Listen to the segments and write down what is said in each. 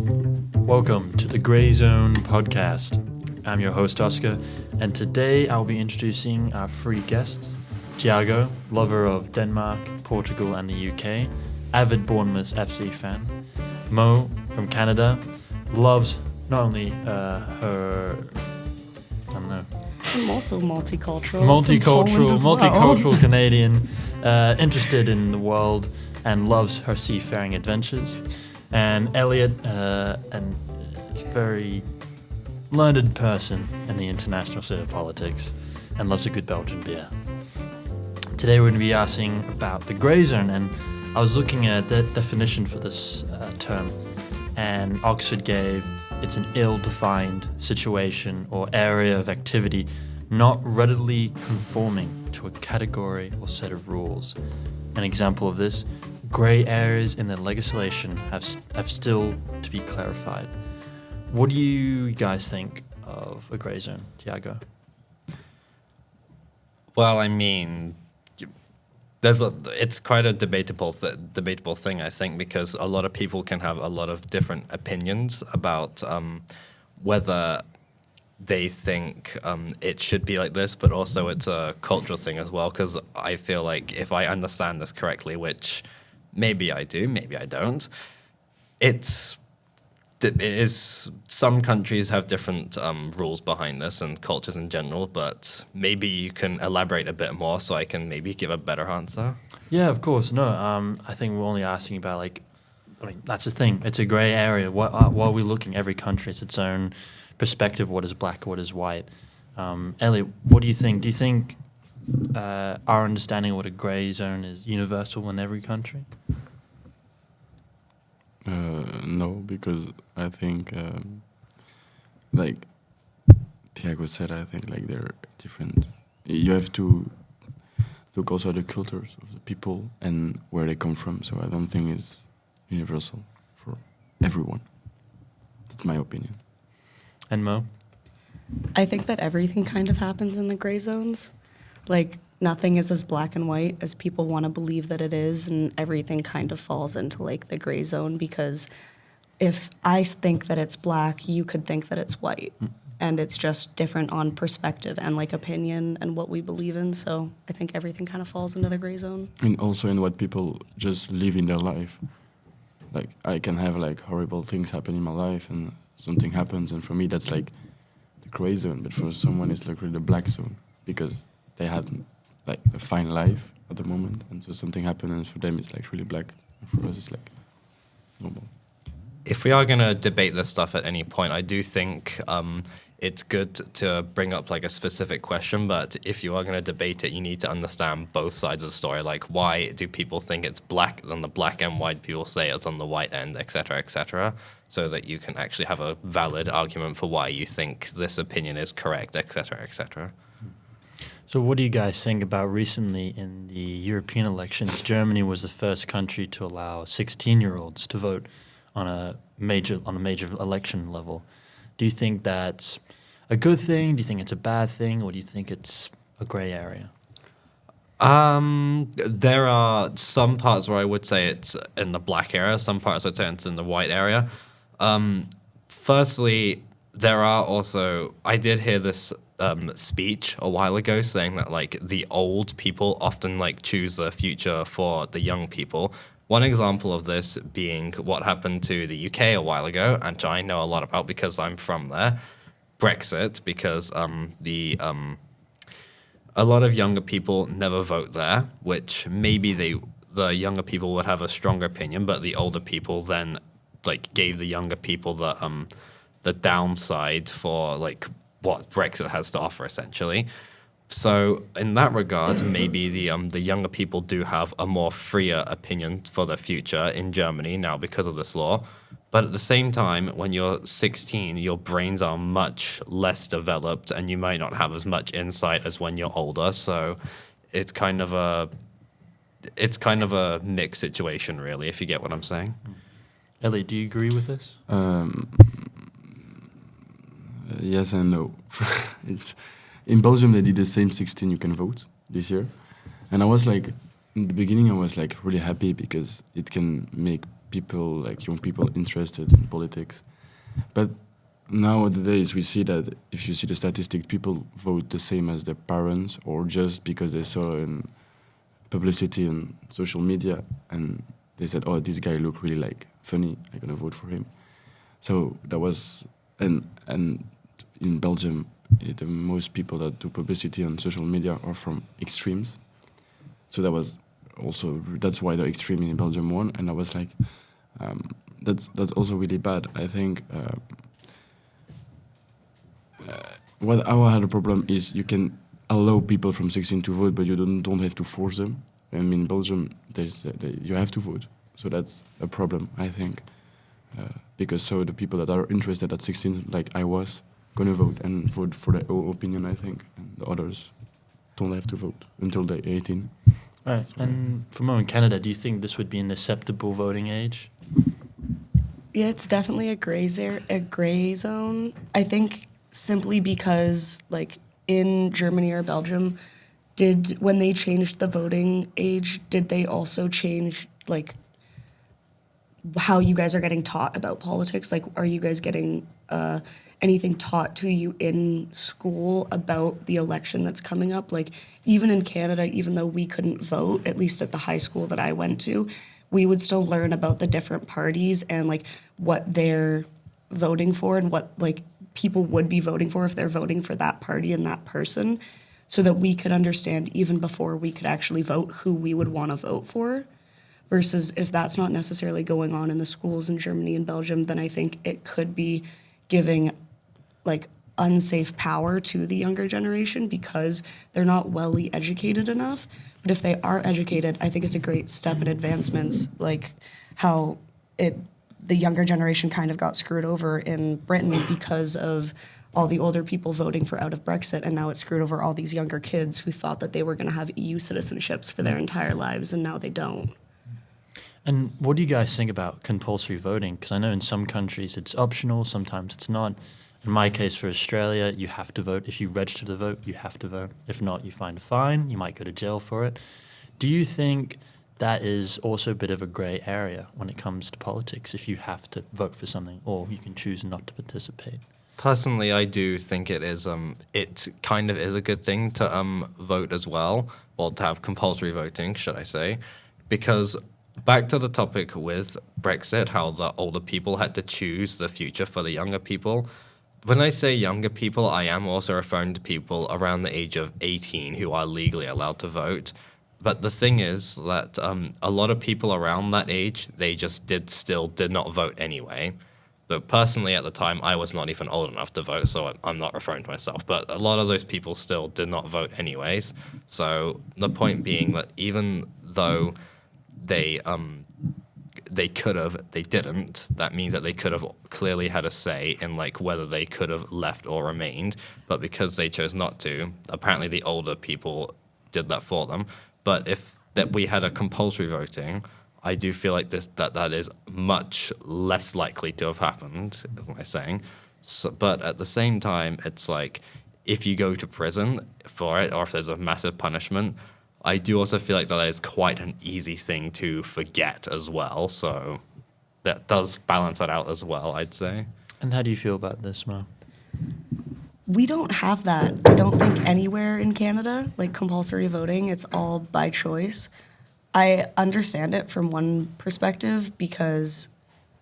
Welcome to the Grey Zone podcast. I'm your host, Oscar, and today I'll be introducing our three guests. Tiago, lover of Denmark, Portugal, and the UK, avid Bournemouth FC fan. Mo, from Canada, loves not only I'm also multicultural Canadian, interested in the world and loves her seafaring adventures. And Elliot, a very learned person in the international side of politics and loves a good Belgian beer. Today we're going to be asking about the grey zone, and I was looking at the definition for this term, and Oxford gave it's an ill-defined situation or area of activity not readily conforming to a category or set of rules. An example of this, grey areas in the legislation have still to be clarified. What do you guys think of a grey zone, Tiago? Well, I mean, it's quite a debatable thing, I think, because a lot of people can have a lot of different opinions about whether they think it should be like this, but also it's a cultural thing as well, because I feel like if I understand this correctly, which maybe I do, maybe I don't, it is some countries have different rules behind this and cultures in general, but maybe you can elaborate a bit more so I can maybe give a better answer. Yeah, of course. No, I think we're only asking about that's the thing. It's a grey area. What are we looking? Every country has its own perspective. What is black? What is white? Elliot, what do you think? Do you think our understanding of what a grey zone is universal in every country? No, because I think, like Tiago said, I think like they're different. You have to look also at the cultures of the people and where they come from. So I don't think it's universal for everyone. That's my opinion. And Mo? I think that everything kind of happens in the gray zones. Like, nothing is as black and white as people want to believe that it is, and everything kind of falls into, like, the gray zone, because if I think that it's black, you could think that it's white. And it's just different on perspective and, like, opinion and what we believe in. So I think everything kind of falls into the gray zone. And also in what people just live in their life. Like, I can have, like, horrible things happen in my life, and something happens, and for me that's, like, the gray zone. But for someone it's, like, really the black zone, because they have, like, a fine life at the moment, and so something happened, and for them it's, like, really black, and for us it's, like, normal. If we are going to debate this stuff at any point, I do think it's good to bring up like a specific question, but if you are going to debate it, you need to understand both sides of the story. Like, why do people think it's black on the black end? Why do people say it's on the white end, etc., so that you can actually have a valid argument for why you think this opinion is correct, etc. So what do you guys think about recently in the European elections? Germany was the first country to allow 16-year-olds to vote on a major election level. Do you think that's a good thing? Do you think it's a bad thing? Or do you think it's a grey area? There are some parts where I would say it's in the black area, some parts I would say it's in the white area. Firstly, there are also, I did hear this speech a while ago saying that like the old people often like choose the future for the young people. One example of this being what happened to the UK a while ago, and I know a lot about because I'm from there, Brexit, because a lot of younger people never vote there, which maybe the younger people would have a stronger opinion, but the older people then like gave the younger people the downside for like what Brexit has to offer essentially. So in that regard, maybe the younger people do have a more freer opinion for the future in Germany now because of this law. But at the same time, when you're 16, your brains are much less developed and you might not have as much insight as when you're older. So it's kind of a mixed situation, really, if you get what I'm saying. Ellie, do you agree with this? Yes and no. It's in Belgium they did the same 16 you can vote this year, and I was like, in the beginning I was like really happy because it can make people, like young people, interested in politics. But nowadays we see that if you see the statistics, people vote the same as their parents, or just because they saw in publicity on social media and they said, "Oh, this guy look really like funny. I'm gonna vote for him." So that was, and in Belgium, the most people that do publicity on social media are from extremes. So that was also, that's why the extreme in Belgium won, and I was like, that's also really bad. I think what I had a problem is you can allow people from 16 to vote, but you don't have to force them. I mean, in Belgium, you have to vote, so that's a problem, I think, because so the people that are interested at 16, like I was, gonna vote and vote for their own opinion, I think, and the others don't have to vote until they're 18. Right. And for more in Canada, do you think this would be an acceptable voting age? Yeah, it's definitely a gray zone. I think simply because, like, in Germany or Belgium, when they changed the voting age, did they also change, like, how you guys are getting taught about politics? Like, are you guys getting anything taught to you in school about the election that's coming up? Like, even in Canada, even though we couldn't vote, at least at the high school that I went to, we would still learn about the different parties and, like, what they're voting for and what, like, people would be voting for if they're voting for that party and that person, so that we could understand even before we could actually vote who we would want to vote for. Versus if that's not necessarily going on in the schools in Germany and Belgium, then I think it could be giving, like, unsafe power to the younger generation because they're not well educated enough. But if they are educated, I think it's a great step in advancements, like how the younger generation kind of got screwed over in Britain because of all the older people voting for out of Brexit, and now it's screwed over all these younger kids who thought that they were going to have EU citizenships for their entire lives, and now they don't. And what do you guys think about compulsory voting? Because I know in some countries it's optional, sometimes it's not. In my case, for Australia, you have to vote. If you register to vote, you have to vote. If not, you find a fine. You might go to jail for it. Do you think that is also a bit of a grey area when it comes to politics, if you have to vote for something or you can choose not to participate? Personally, I do think it is. It kind of is a good thing to vote as well, or to have compulsory voting, should I say? Because back to the topic with Brexit, how the older people had to choose the future for the younger people. When I say younger people, I am also referring to people around the age of 18 who are legally allowed to vote. But the thing is that a lot of people around that age, they just did not vote anyway. But personally, at the time, I was not even old enough to vote, so I'm not referring to myself. But a lot of those people still did not vote anyways. So the point being that even though they could have, they didn't. That means that they could have clearly had a say in, like, whether they could have left or remained. But because they chose not to, apparently the older people did that for them. But if that we had a compulsory voting, I do feel like that is much less likely to have happened, is what I'm saying. So, but at the same time, it's like, if you go to prison for it, or if there's a massive punishment, I do also feel like that is quite an easy thing to forget as well. So that does balance that out as well, I'd say. And how do you feel about this, Mo? We don't have that, I don't think, anywhere in Canada, like compulsory voting. It's all by choice. I understand it from one perspective because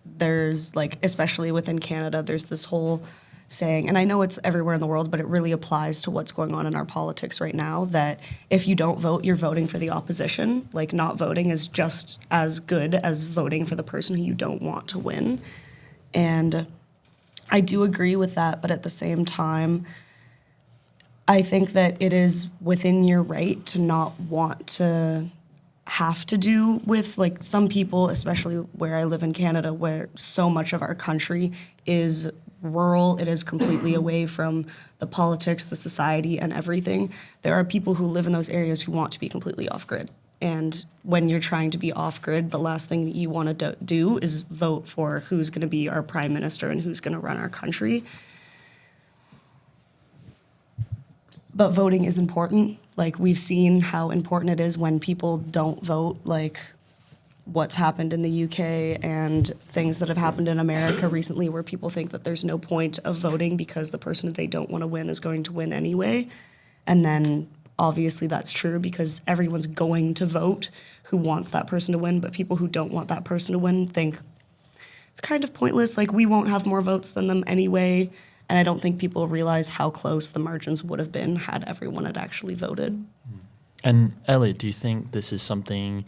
there's, like, especially within Canada, there's this whole saying, and I know it's everywhere in the world, but it really applies to what's going on in our politics right now, that if you don't vote, you're voting for the opposition. Like, not voting is just as good as voting for the person who you don't want to win. And I do agree with that, but at the same time, I think that it is within your right to not want to have to do with, like, some people, especially where I live in Canada, where so much of our country is rural, it is completely away from the politics, the society, and everything. There are people who live in those areas who want to be completely off-grid. And when you're trying to be off-grid, the last thing that you want to do is vote for who's going to be our prime minister and who's going to run our country. But voting is important. Like, we've seen how important it is when people don't vote. Like, what's happened in the UK and things that have happened in America recently where people think that there's no point of voting because the person that they don't want to win is going to win anyway. And then obviously that's true because everyone's going to vote who wants that person to win, but people who don't want that person to win think it's kind of pointless. Like, we won't have more votes than them anyway. And I don't think people realize how close the margins would have been had everyone had actually voted. And Elliot, do you think this is something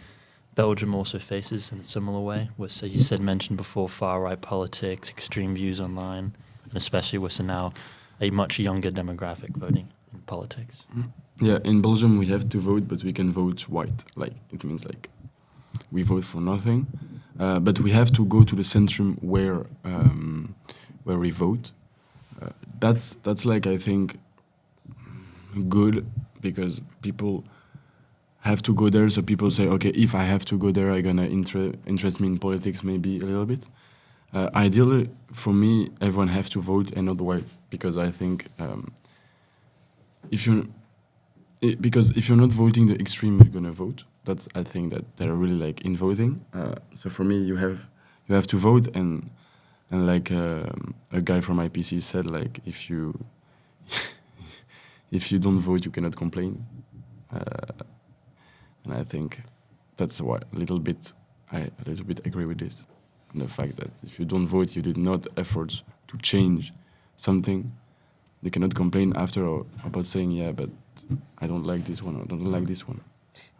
Belgium also faces in a similar way? With, as you said, mentioned before, far-right politics, extreme views online, and especially with now a much younger demographic voting in politics? Yeah, in Belgium we have to vote, but we can vote white. Like, it means like we vote for nothing, but we have to go to the centrum where we vote. That's like, I think, good, because people have to go there. So people say, okay, if I have to go there, I'm gonna interest me in politics maybe a little bit. Ideally, for me, everyone has to vote and not white, because I think if you're not voting, the extreme is gonna vote. That's, I think, that they're really like in voting. So for me, you have to vote, and like a guy from IPC said, like, if you don't vote, you cannot complain. And I think that's why I a little bit agree with this. And the fact that if you don't vote, you did not efforts to change something. They cannot complain after about saying, yeah, but I don't like this one, or I don't like this one.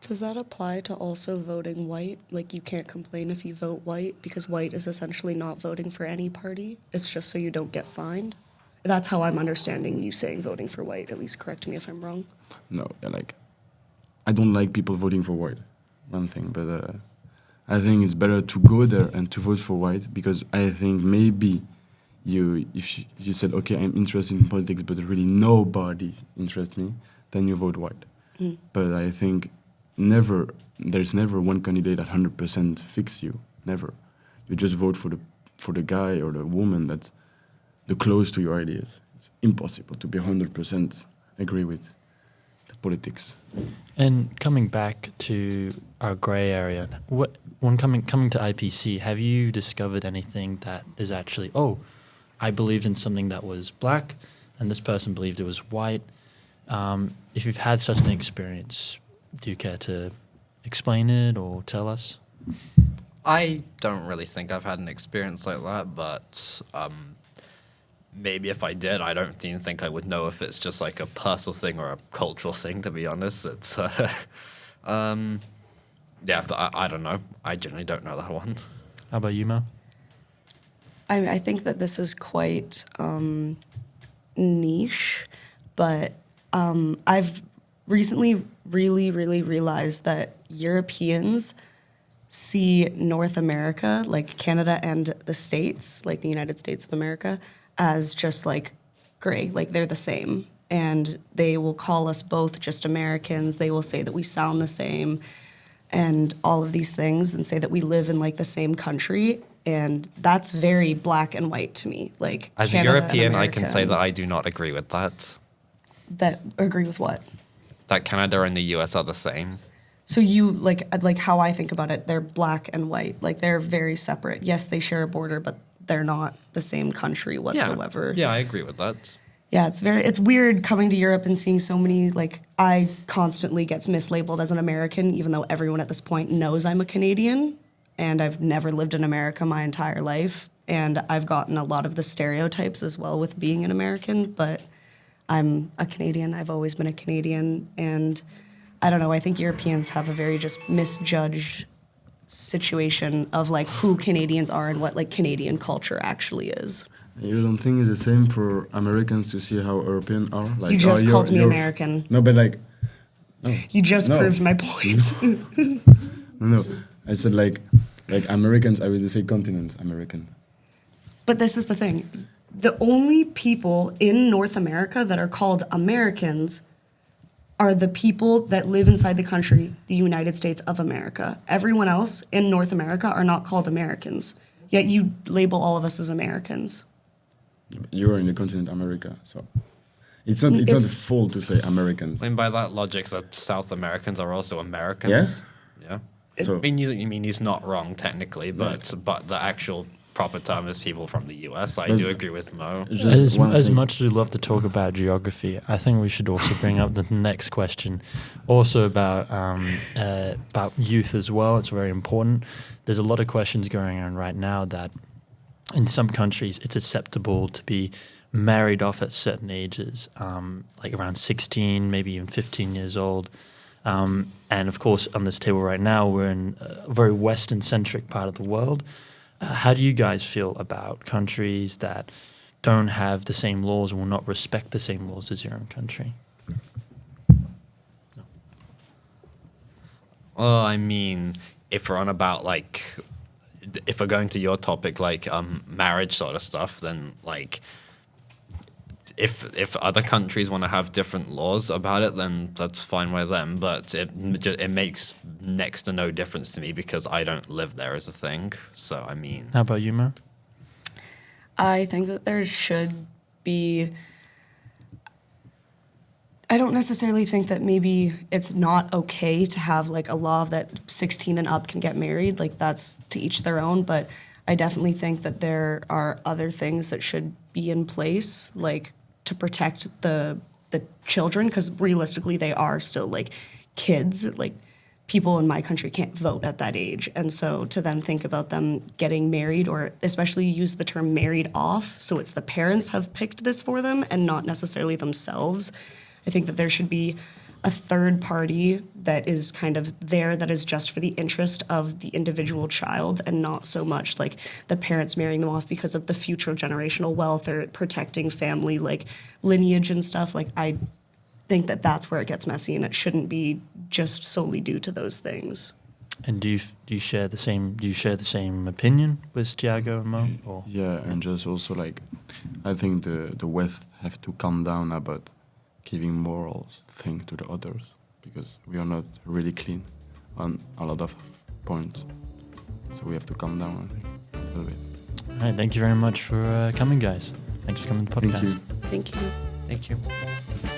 Does that apply to also voting white? Like, you can't complain if you vote white because white is essentially not voting for any party. It's just so you don't get fined. That's how I'm understanding you saying voting for white. At least correct me if I'm wrong. No, like, I don't like people voting for white, one thing, but I think it's better to go there and to vote for white, because I think maybe if you said, okay, I'm interested in politics, but really nobody interests me, then you vote white. But I think there's never one candidate that 100% fix you. Never. You just vote for the guy or the woman that's the close to your ideas. It's impossible to be 100% agree with the politics. And coming back to our grey area, when coming to IPC, have you discovered anything that is actually, I believed in something that was black, and this person believed it was white? If you've had such an experience, do you care to explain it or tell us? I don't really think I've had an experience like that, but maybe if I did, I don't even think I would know if it's just like a personal thing or a cultural thing, to be honest. It's, yeah, but I don't know. I generally don't know that one. How about you, Mo? I think that this is quite niche, but I've recently really, really realized that Europeans see North America, like Canada and the States, like the United States of America, as just like gray, like they're the same. And they will call us both just Americans. They will say that we sound the same and all of these things, and say that we live in like the same country. And that's very black and white to me. Like, as Canada a European, I can say and that I do not agree with that. that agree with what? That Canada and the US are the same. So you like how I think about it, they're black and white. Like, they're very separate. Yes, they share a border, but they're not the same country whatsoever. Yeah, I agree with that. Yeah, it's weird coming to Europe and seeing so many, like, I constantly gets mislabeled as an American, even though everyone at this point knows I'm a Canadian, and I've never lived in America my entire life, and I've gotten a lot of the stereotypes as well with being an American, but I'm a Canadian. I've always been a Canadian, and I don't know, I think Europeans have a very just misjudged situation of like who Canadians are and what like Canadian culture actually is. You don't think it's the same for Americans to see how European are? Like, You just called me you're American. No, but like, no. You just No. proved my point. No. I said like Americans, I would say continent American. But this is the thing. The only people in North America that are called Americans are the people that live inside the country, the United States of America. Everyone else in North America are not called Americans, yet you label all of us as Americans. You're in the continent America, so it's not It's- full to say Americans. I mean, by that logic, the South Americans are also Americans. Yes? Yeah. So you mean he's not wrong technically, but the actual proper term is people from the US. I But- do agree with Mo. just As, one as thing. much as we love to talk about geography, I think we should also bring up the next question, also about youth as well. It's very important. There's a lot of questions going on right now that in some countries it's acceptable to be married off at certain ages, like around 16, maybe even 15 years old. And of course, on this table right now, we're in a very Western-centric part of the world. How do you guys feel about countries that don't have the same laws or will not respect the same laws as your own country? Well, I mean, if we're on about like, if we're going to your topic, like marriage sort of stuff, then like, if other countries want to have different laws about it, then that's fine with them. But it makes next to no difference to me because I don't live there as a thing. So I mean, How about you, Mo? I think that there should be. I don't necessarily think that maybe it's not okay to have like a law that 16 and up can get married. Like that's to each their own. But I definitely think that there are other things that should be in place, like to protect the children, because realistically they are still like kids. Like people in my country can't vote at that age, and so to then think about them getting married, or especially use the term married off, so it's the parents have picked this for them and not necessarily themselves. I think that there should be a third party that is kind of there that is just for the interest of the individual child and not so much like the parents marrying them off because of the future generational wealth or protecting family like lineage and stuff. Like I think that that's where it gets messy, and it shouldn't be just solely due to those things. And do you share the same opinion with Tiago and Mo? Or? Yeah, and just also like, I think the West have to calm down about giving morals thing to the others, because we are not really clean on a lot of points. So we have to calm down, I think, a little bit. All right, thank you very much for coming, guys. Thanks for coming to the podcast. Thank you. Thank you. thank you.